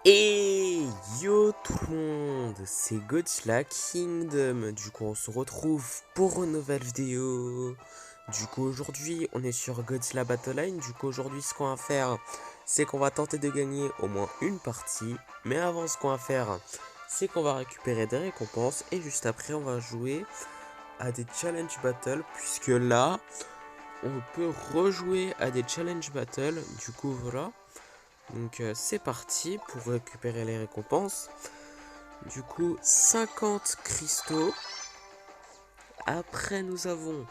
Et yo tout le monde, c'est Godzilla Kingdom. Du coup, on se retrouve pour une nouvelle vidéo. Du coup, aujourd'hui, on est sur Godzilla Battle Line. Du coup, aujourd'hui, ce qu'on va faire, c'est qu'on va tenter de gagner au moins une partie. Mais avant, ce qu'on va faire, c'est qu'on va récupérer des récompenses. Et juste après, on va jouer à des challenge battles. Puisque là, on peut rejouer à des challenge battles. Du coup, voilà. Donc c'est parti pour récupérer les récompenses. Du coup 50 cristaux. Après nous avons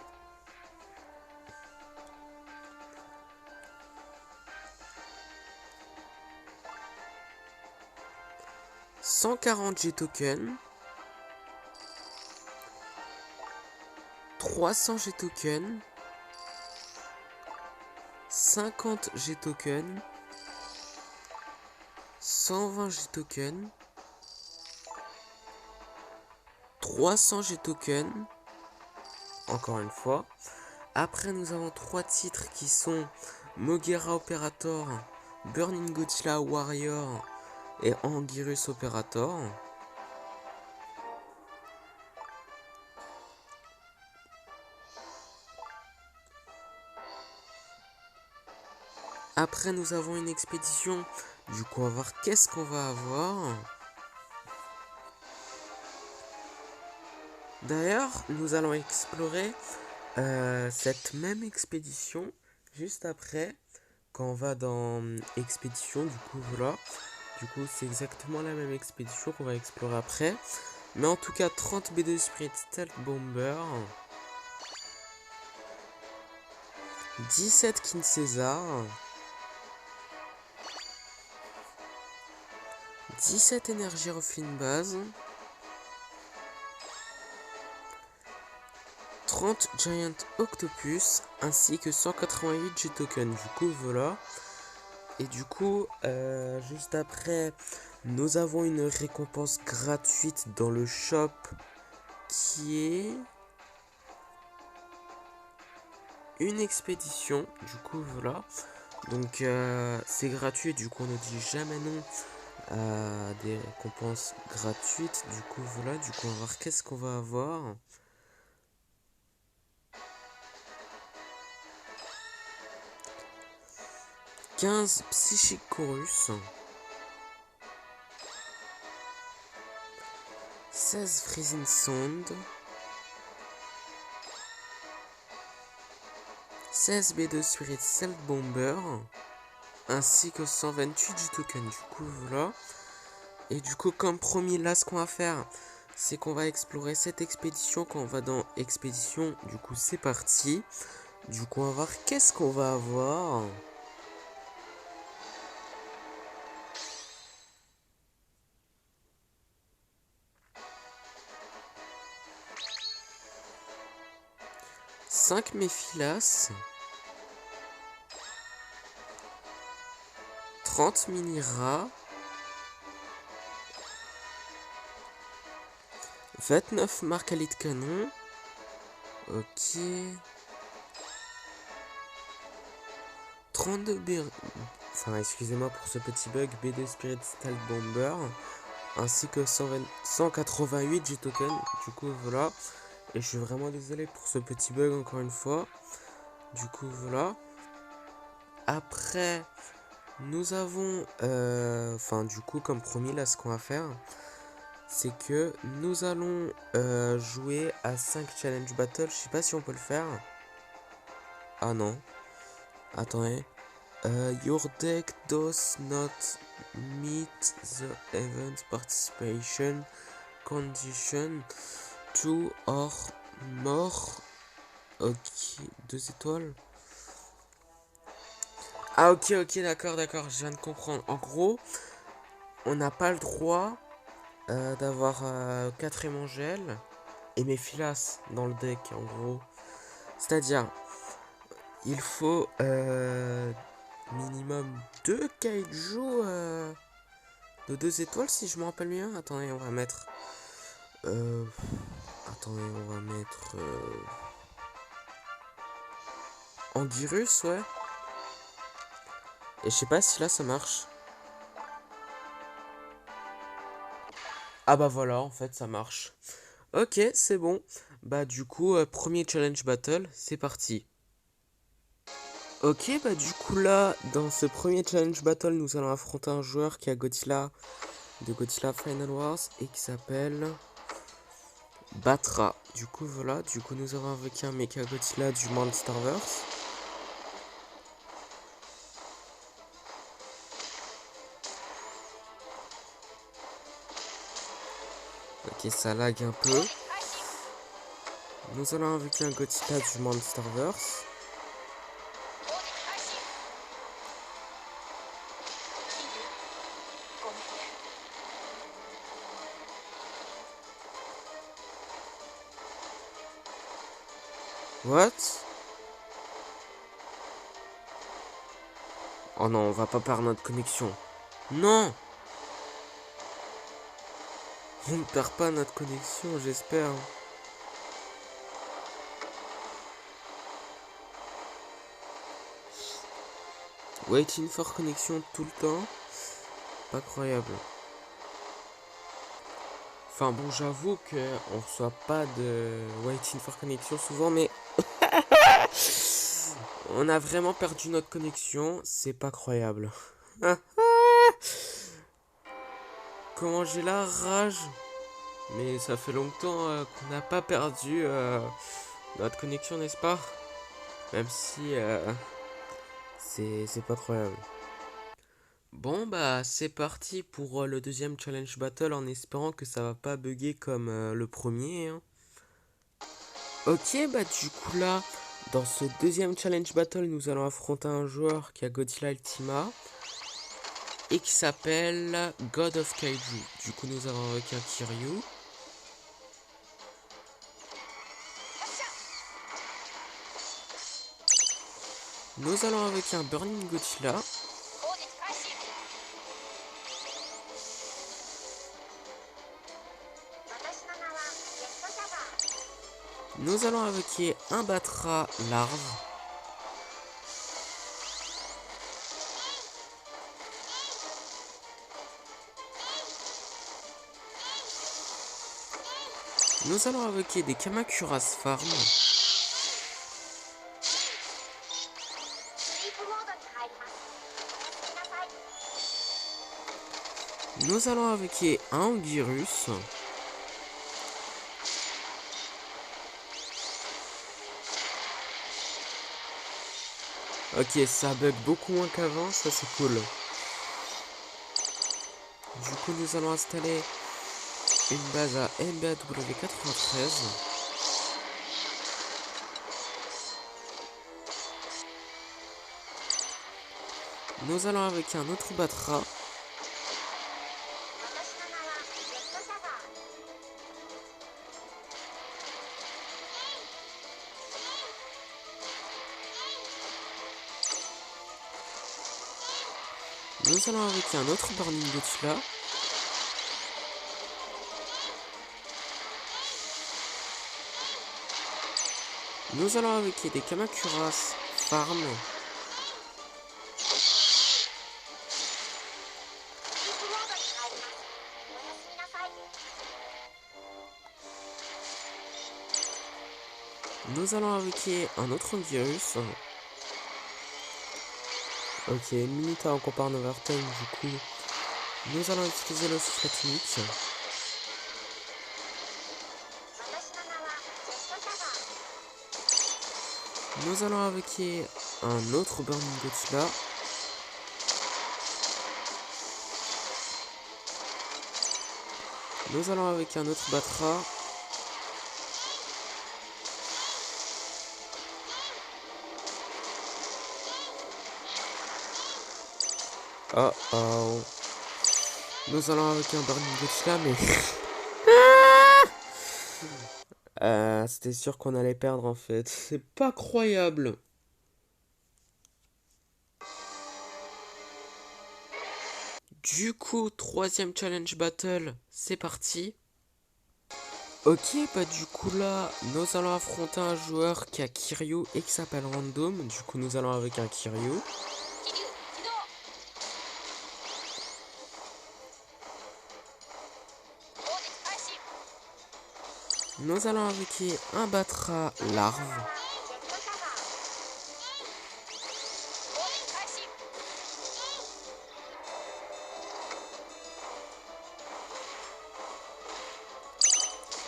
140 G-tokens, 300 G-tokens, 50 G-tokens, 120 G-tokens, 300 G-tokens, encore une fois. Après nous avons 3 titres qui sont Mogera Operator, Burning Godzilla Warrior et Anguirus Operator. Après nous avons une expédition. Du coup on va voir qu'est-ce qu'on va avoir. D'ailleurs nous allons explorer cette même expédition juste après. Quand on va dans expédition, du coup voilà. Du coup c'est exactement la même expédition qu'on va explorer après. Mais en tout cas 30 B2 Spirit Stealth Bomber, 17 King Caesar, 17 Energy Refine Base, 30 Giant Octopus ainsi que 188 G-tokens. Du coup voilà. Et du coup juste après nous avons une récompense gratuite dans le shop qui est une expédition. Du coup voilà. Donc c'est gratuit, du coup on ne dit jamais non à des récompenses gratuites. Du coup voilà, du coup on va voir qu'est-ce qu'on va avoir. 15 Psychic Chorus, 16 Freezing Sound, 16 B2 Spirit Stealth Bomber, ainsi que 128 G-tokens. Du coup voilà. Et du coup comme promis, là ce qu'on va faire, c'est qu'on va explorer cette expédition. Quand on va dans expédition, du coup c'est parti. Du coup on va voir qu'est-ce qu'on va avoir. « 5 Méphilas, 30 mini-rats, 29 marcalites canon, ok, 32 enfin excusez-moi pour ce petit bug, B2 Spirit Stealth Bomber, ainsi que 188 G-tokens. Du coup voilà, et je suis vraiment désolé pour ce petit bug encore une fois. Du coup voilà. Après nous avons enfin du coup comme promis, là ce qu'on va faire, c'est que nous allons jouer à 5 challenge battle. Je sais pas si on peut le faire. Ah non, attendez. Your deck does not meet the event participation condition 2 or more. Ok, 2 étoiles. Ah ok, d'accord, je viens de comprendre. En gros, on n'a pas le droit d'avoir 4 Émangel et Méphilas dans le deck, en gros. C'est-à-dire, il faut minimum 2 kaiju de 2 étoiles, si je me rappelle bien. Attendez, on va mettre... attendez, on va mettre... Anguirus, ouais. Et je sais pas si là ça marche. Ah bah voilà, en fait, ça marche. Ok, c'est bon. Bah du coup, premier challenge battle, c'est parti. Ok, bah du coup là, dans ce premier challenge battle, nous allons affronter un joueur qui a Godzilla de Godzilla Final Wars et qui s'appelle Batra. Du coup voilà, du coup nous avons invoqué un Mecha Godzilla du Monsterverse. Ok, ça lag un peu. Nous allons invoquer un Godzilla du Monsterverse. What? Oh non, on va pas perdre notre connexion. Non! On ne perd pas notre connexion, j'espère. Waiting for connexion tout le temps. Pas croyable. Enfin bon, j'avoue qu'on reçoit pas de waiting for connexion souvent, mais on a vraiment perdu notre connexion. C'est pas croyable. Comment j'ai la rage. Mais ça fait longtemps qu'on n'a pas perdu notre connexion, n'est-ce pas? Même si c'est pas croyable. Bon bah c'est parti pour le deuxième challenge battle en espérant que ça va pas bugger comme le premier, hein. Ok bah du coup là dans ce deuxième challenge battle nous allons affronter un joueur qui a Godzilla Ultima et qui s'appelle God of Kaiju. Du coup nous avons avec un Kiryu. Nous allons avec un Burning Godzilla. Nous allons invoquer un Batra larve. Nous allons invoquer des Kamacuras Farm. Nous allons invoquer un Anguirus. Ok, ça bug beaucoup moins qu'avant, ça c'est cool. Du coup, nous allons installer une base à MBAW93. Nous allons avec un autre Batra. Nous allons avec un autre Burning Godzilla. Nous allons avec des Kamacuras Farm. Nous allons avec un autre virus. Ok, une minute avant qu'on part en overtime, du coup, nous allons utiliser le soufflet unique. Nous allons invoquer un autre Burning Godzilla. Nous allons avec un autre Batra. Oh oh. Nous allons avec un Burning Godzilla, mais... c'était sûr qu'on allait perdre en fait. C'est pas croyable. Du coup, troisième challenge battle, c'est parti. Ok, bah du coup là, nous allons affronter un joueur qui a Kiryu et qui s'appelle Random. Du coup, nous allons avec un Kiryu. Nous allons invoquer un Batra larve.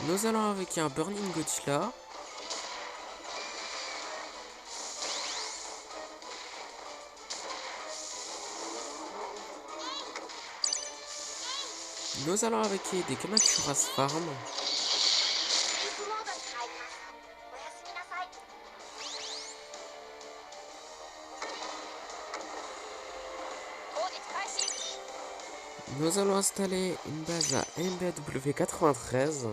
Nous allons invoquer un Burning Godzilla. Nous allons invoquer des Kamacuras Farm. Nous allons installer une base à MBW93.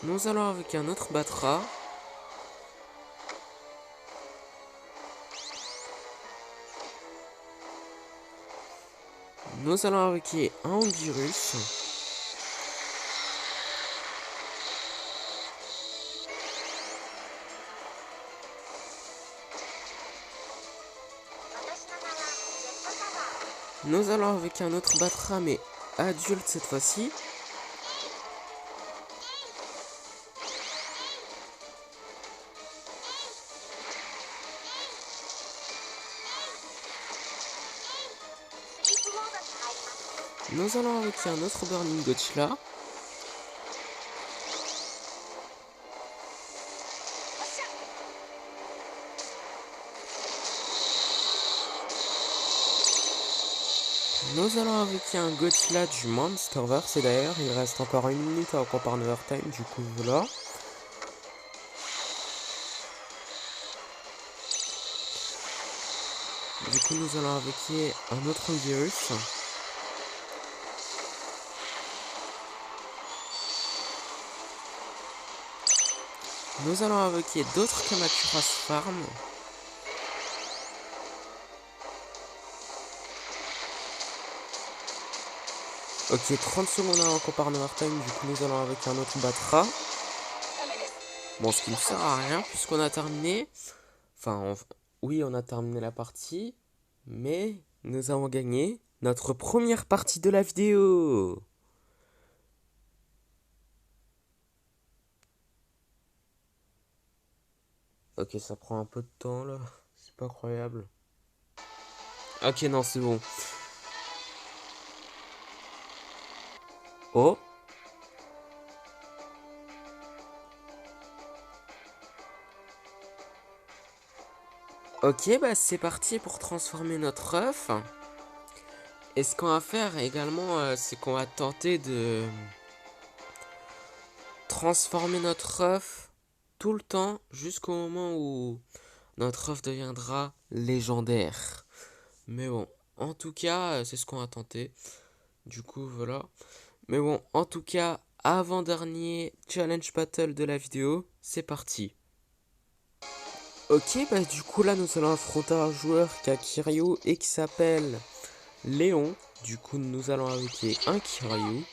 Nous allons avec un autre Batra. Nous allons avec un Anguirus. Nous allons avec un autre Batra, mais adulte cette fois-ci. Nous allons avec un autre Burning Godzilla. Nous allons avec un Godzilla du Monsterverse. Et d'ailleurs, il reste encore 1 minute à comparer Overtime. Du coup, voilà. Du coup, nous allons avec un autre virus. Nous allons invoquer d'autres Kamacuras Farm. Ok, 30 secondes avant qu'on part en overtime, du coup nous allons avec un autre Batra. Bon, ce qui ne sert à rien puisqu'on a terminé. Enfin, oui, on a terminé la partie. Mais nous avons gagné notre première partie de la vidéo. Ok, ça prend un peu de temps là. C'est pas croyable. Ok, non, c'est bon. Oh. Ok, bah c'est parti pour transformer notre œuf. Et ce qu'on va faire également, c'est qu'on va tenter de transformer notre œuf tout le temps jusqu'au moment où notre œuf deviendra légendaire. Mais bon, en tout cas, c'est ce qu'on va tenter. Du coup, voilà. Mais bon, en tout cas, avant-dernier challenge battle de la vidéo, c'est parti. Ok, bah du coup là, nous allons affronter un joueur qui a Kiryu et qui s'appelle Léon. Du coup, nous allons invoquer un Kiryu.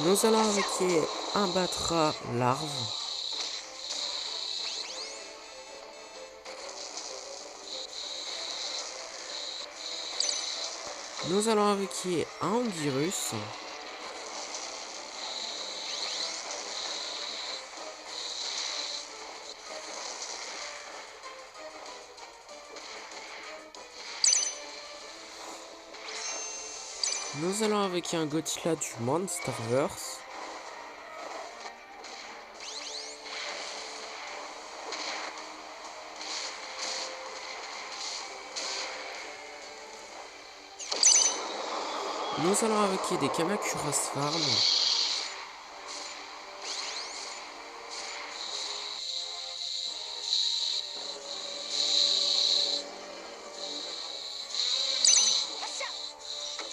Nous allons invoquer un Batra larve. Nous allons invoquer un Anguirus. Nous allons invoquer un Godzilla du Monsterverse. Nous allons invoquer des Kamacuras Farm.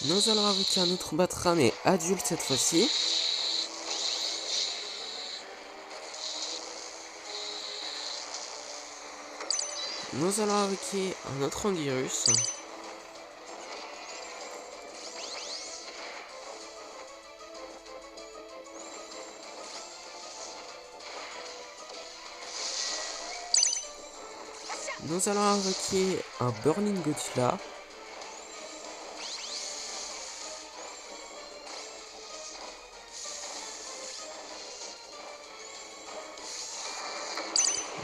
Nous allons invoquer un autre Batra, mais adulte cette fois-ci. Nous allons invoquer un autre Anguirus. Nous allons invoquer un Burning Godzilla.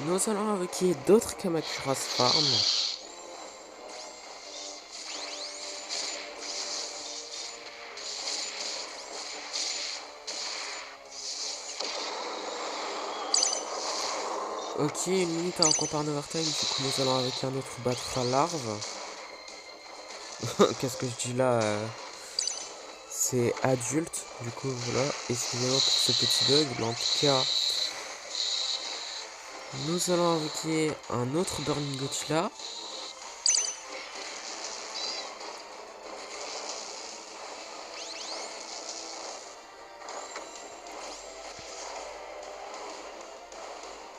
Nous allons invoquer d'autres Kamacuras Farm. Ok, une minute avant qu'on part en overtime, du coup nous allons avec un autre Batra larve. Qu'est-ce que je dis là c'est adulte, du coup voilà, excusez-moi pour ce petit bug, mais en tout cas, nous allons invoquer un autre Burning Godzilla.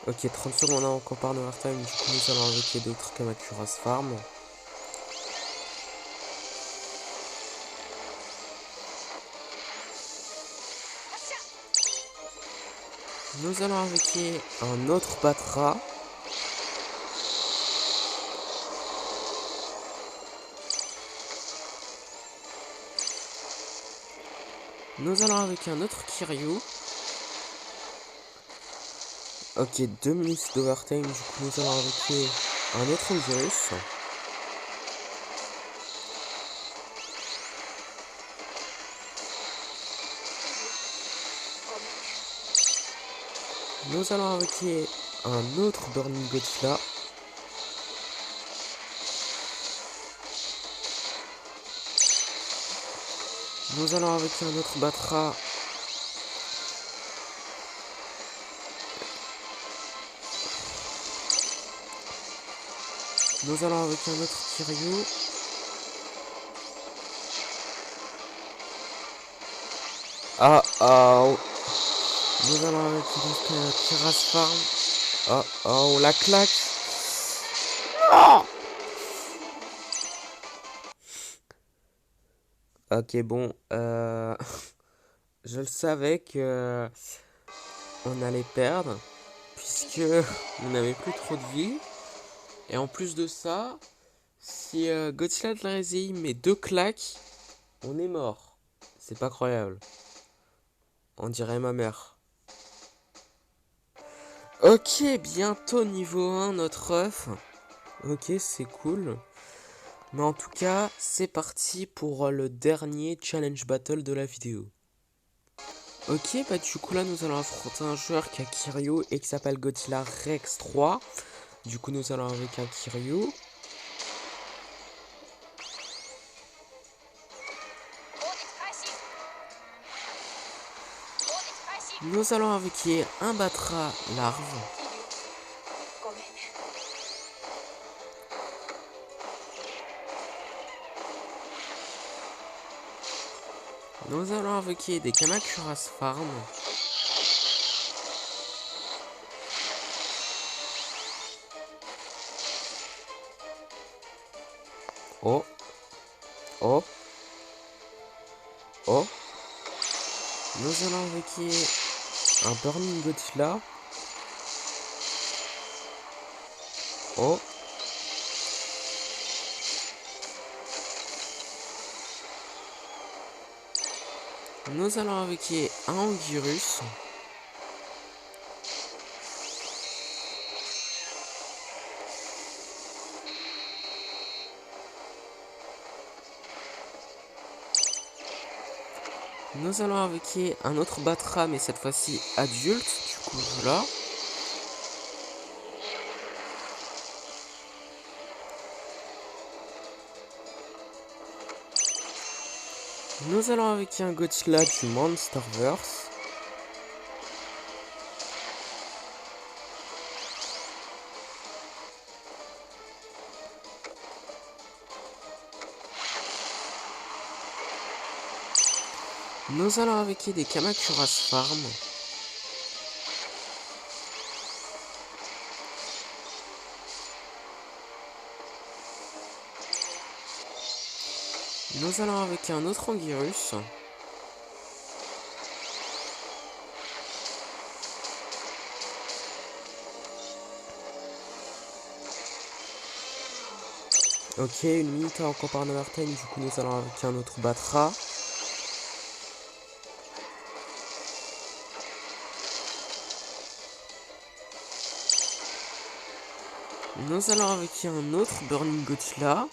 Ok, 30 secondes avant qu'on part en overtime, du coup nous allons invoquer d'autres Kamacuras Farm. Nous allons invoquer un autre Batra. Nous allons invoquer un autre Kiryu. Ok, 2 minutes d'overtime, du coup nous allons invoquer un autre virus. Nous allons invoquer un autre Burning Godzilla. Nous allons invoquer un autre Batra. Nous allons invoquer un autre Kiryu. Oh. Nous allons invoquer donc Kiras Farm. Oh, la claque. Ok, bon, je le savais que on allait perdre, puisque on n'avait plus trop de vie. Et en plus de ça, si Godzilla de la Réséi met 2 claques, on est mort. C'est pas croyable. On dirait ma mère. Ok, bientôt niveau 1 notre œuf. Ok, c'est cool. Mais en tout cas, c'est parti pour le dernier challenge battle de la vidéo. Ok, bah du coup là nous allons affronter un joueur qui a Kiryu et qui s'appelle Godzilla Rex 3. Du coup nous allons avec un Kiryu. Nous allons invoquer un Batra larve. Nous allons invoquer des Kamacuras Farm. Oh. Nous allons invoquer un Burning Godzilla. Oh. Nous allons invoquer un Anguirus. Nous allons invoquer un autre Batra, mais cette fois-ci adulte. Du coup, voilà. Nous allons invoquer un Godzilla du Monsterverse. Nous allons invoquer des Kamacuras Farm. Nous allons invoquer un autre Anguirus. Ok, une minute encore par overtime, du coup nous allons avec un autre Batra. Nous allons avec un autre Burning Godzilla.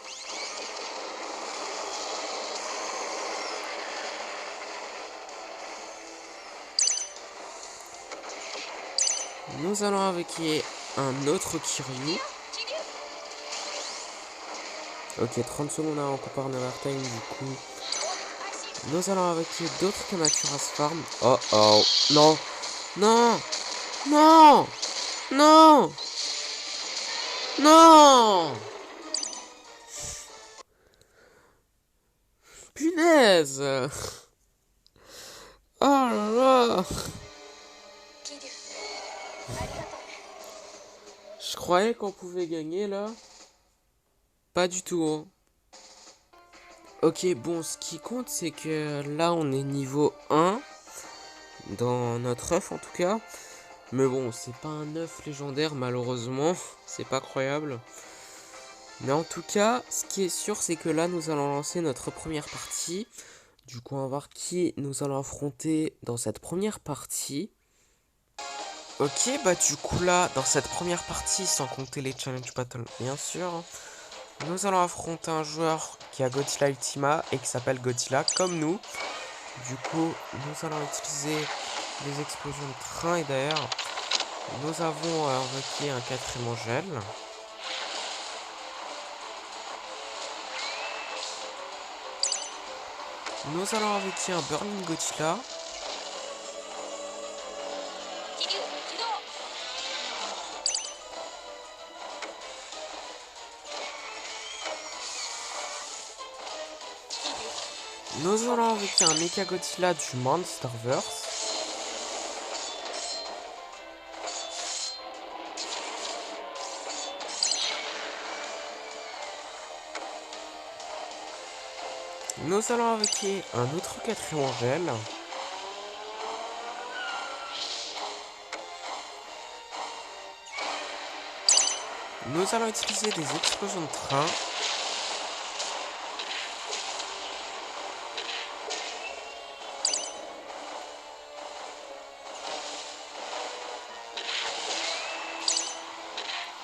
Nous allons avec un autre Kiryu. Ok, 30 secondes encore par overtime, du coup. Nous allons avec d'autres Kamaturas Farm. Oh oh. Non. Non. Non. Non. Non. Punaise. Oh là là. Je croyais qu'on pouvait gagner là. Pas du tout. Hein. Ok, bon, ce qui compte, c'est que là, on est niveau 1. Dans notre œuf, en tout cas. Mais bon, c'est pas un œuf légendaire, malheureusement. C'est pas croyable. Mais en tout cas, ce qui est sûr, c'est que là, nous allons lancer notre première partie. Du coup, on va voir qui nous allons affronter dans cette première partie. Ok, bah du coup là, dans cette première partie, sans compter les challenge battles, bien sûr, nous allons affronter un joueur qui a Godzilla Ultima et qui s'appelle Godzilla, comme nous. Du coup, nous allons utiliser des explosions de train et d'air. Nous avons requis un quatrième gel. Nous allons avec un Burning Godzilla. Nous allons avec un Mecha Godzilla du Monsterverse. Nous allons avec un autre quatrième gel. Nous allons utiliser des explosions de train.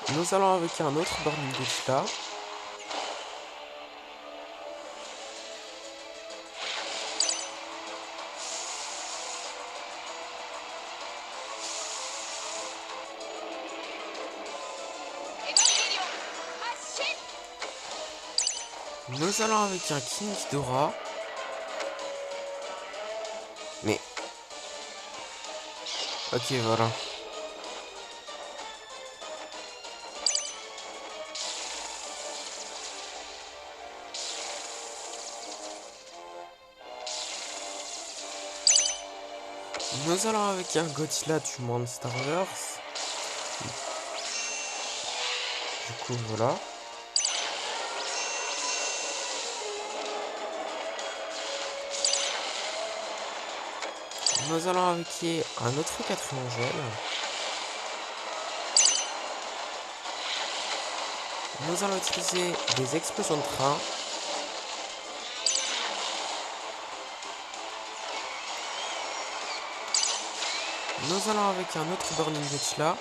Nous allons avec un autre Burning Godzilla. Nous allons avec un King Ghidorah. Mais... Ok, voilà. Nous allons avec un Godzilla du Monsterverse. Du coup, voilà. Nous allons avec un autre quatrième gel. Nous allons utiliser des explosions de train. Nous allons avec un autre Burning Godzilla.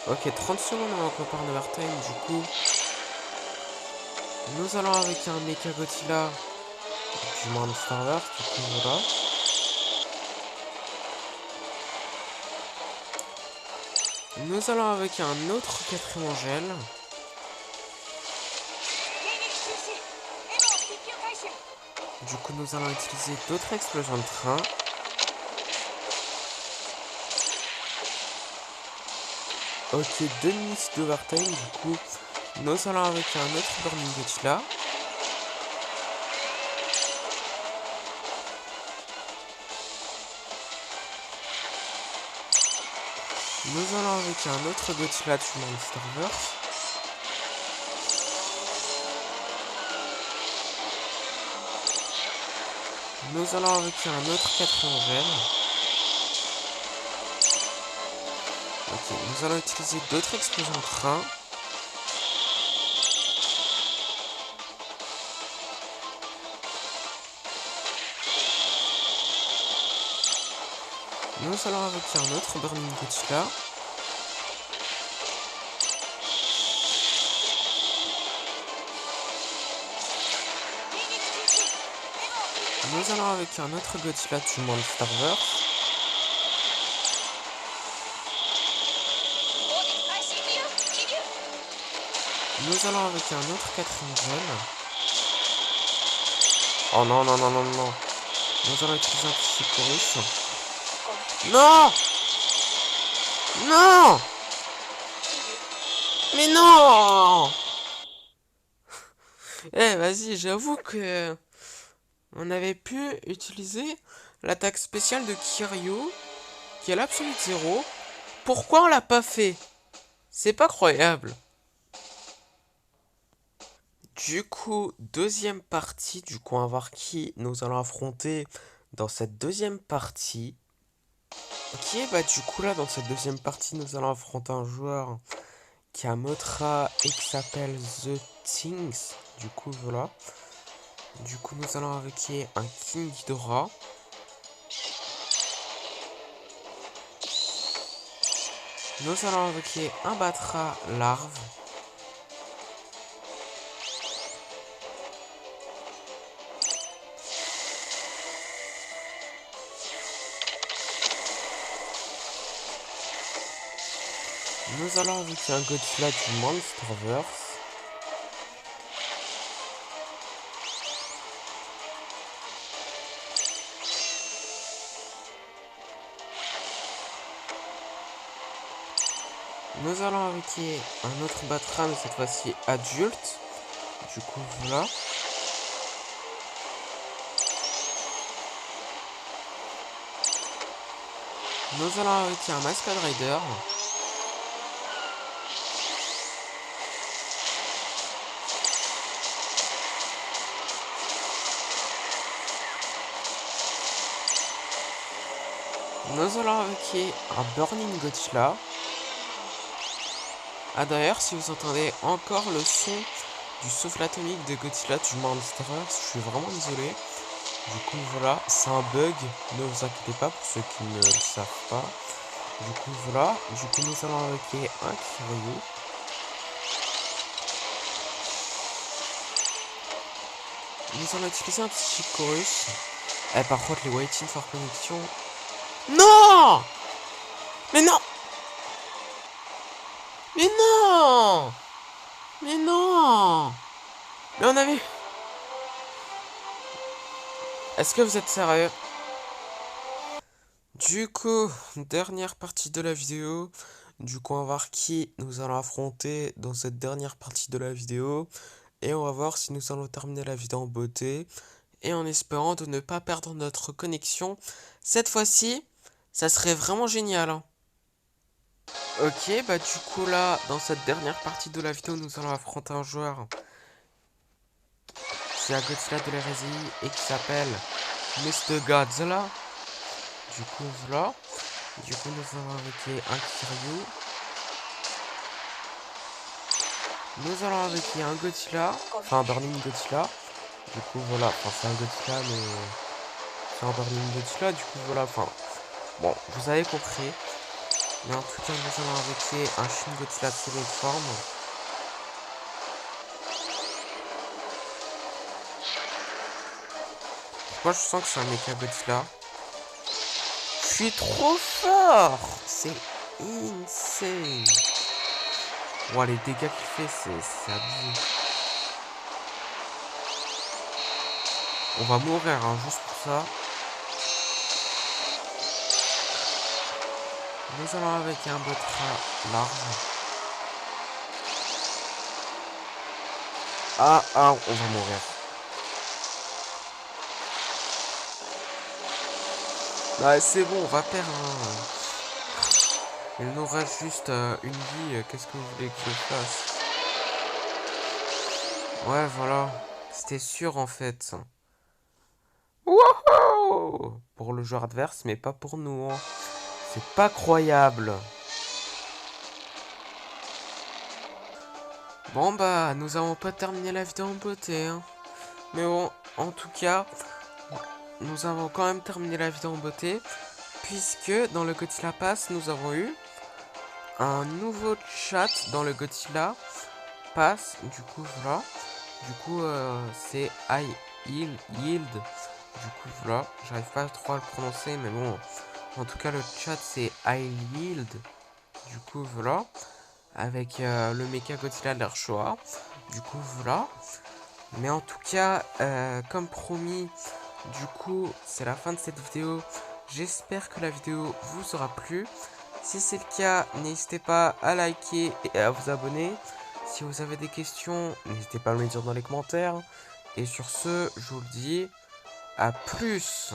Ok, 30 secondes avant qu'on part de overtime, du coup. Nous allons avec un Mecha Godzilla du Monsterverse, du coup voilà. Nous allons avec un autre quatrième gel. Du coup, nous allons utiliser d'autres explosions de train. Ok, 2 minutes d'overtime, du coup, nous allons avec un autre Burning Godzilla. Nous allons avec un autre Godzilla du Monsterverse. Nous allons avec un autre quatrième gel. Ok, nous allons utiliser d'autres explosions de train. Nous allons invoquer un autre Burning Godzilla. Nous allons invoquer un autre Godzilla du Monsterverse. Nous allons invoquer un autre 4ème gel. Oh non, non, non, non, non. Nous allons utiliser un Psychorus. Non! Non! Mais non! Eh, vas-y, j'avoue que on avait pu utiliser l'attaque spéciale de Kiryu, qui est l'absolute 0. Pourquoi on l'a pas fait? C'est pas croyable. Du coup, deuxième partie, du coup, on va voir qui nous allons affronter dans cette deuxième partie. Ok, bah du coup là, dans cette deuxième partie, nous allons affronter un joueur qui a Motra et qui s'appelle The Things. Du coup, voilà. Du coup, nous allons invoquer un King Ghidorah. Nous allons invoquer un Batra larve. Nous allons invoquer un Godzilla du Monsterverse. Nous allons invoquer un autre Batra, mais cette fois-ci adulte. Du coup, voilà. Nous allons invoquer un Masquerade Rider. Nous allons invoquer un Burning Godzilla. Ah d'ailleurs, si vous entendez encore le son du souffle atomique de Godzilla du Monsterverse, je suis vraiment désolé. Du coup voilà, c'est un bug, ne vous inquiétez pas pour ceux qui ne le savent pas. Du coup voilà, du coup nous allons invoquer un Kiryu. Nous allons utiliser un Psychorus. Eh par contre les Waiting for Connection. Non! Mais non! Mais non! Mais non! Mais on avait... Est-ce que vous êtes sérieux? Du coup, dernière partie de la vidéo. Du coup, on va voir qui nous allons affronter dans cette dernière partie de la vidéo. Et on va voir si nous allons terminer la vidéo en beauté. Et en espérant de ne pas perdre notre connexion. Cette fois-ci, ça serait vraiment génial, hein. Ok, bah du coup là, dans cette dernière partie de la vidéo, nous allons affronter un joueur qui a Godzilla de l'hérésie et qui s'appelle Mr. Godzilla. Du coup, voilà. Du coup, nous allons invoquer un Kiryu. Nous allons invoquer un Godzilla. Enfin, un Burning Godzilla. Du coup, voilà. Enfin, c'est un Godzilla, mais... c'est un Burning Godzilla. Du coup, voilà. Enfin, bon, vous avez compris. Mais en tout cas, nous allons invoquer un Shin Godzilla de seconde forme. Moi, je sens que c'est un Mecha Godzilla. Je suis trop fort! C'est insane! Wow, les dégâts qu'il fait, c'est abusé. On va mourir, hein, juste pour ça. Nous allons avec un Batra large. Ah, on va mourir. Bah, c'est bon, on va perdre, hein. Il nous reste juste une vie. Qu'est-ce que vous voulez que je fasse? Ouais, voilà. C'était sûr, en fait. Wouhou! Pour le joueur adverse, mais pas pour nous, hein. C'est pas croyable. Bon bah, nous avons pas terminé la vidéo en beauté, hein. Mais bon, en tout cas, nous avons quand même terminé la vidéo en beauté, puisque dans le Godzilla Pass, nous avons eu un nouveau chat dans le Godzilla Pass. Du coup, voilà. Du coup, c'est Yield. Du coup, voilà. J'arrive pas trop à le prononcer, mais bon. En tout cas, le chat, c'est Yield. Du coup, voilà. Avec le Mecha Godzilla de l'Arshoa. Du coup, voilà. Mais en tout cas, comme promis, du coup, c'est la fin de cette vidéo. J'espère que la vidéo vous aura plu. Si c'est le cas, n'hésitez pas à liker et à vous abonner. Si vous avez des questions, n'hésitez pas à me les dire dans les commentaires. Et sur ce, je vous le dis, à plus.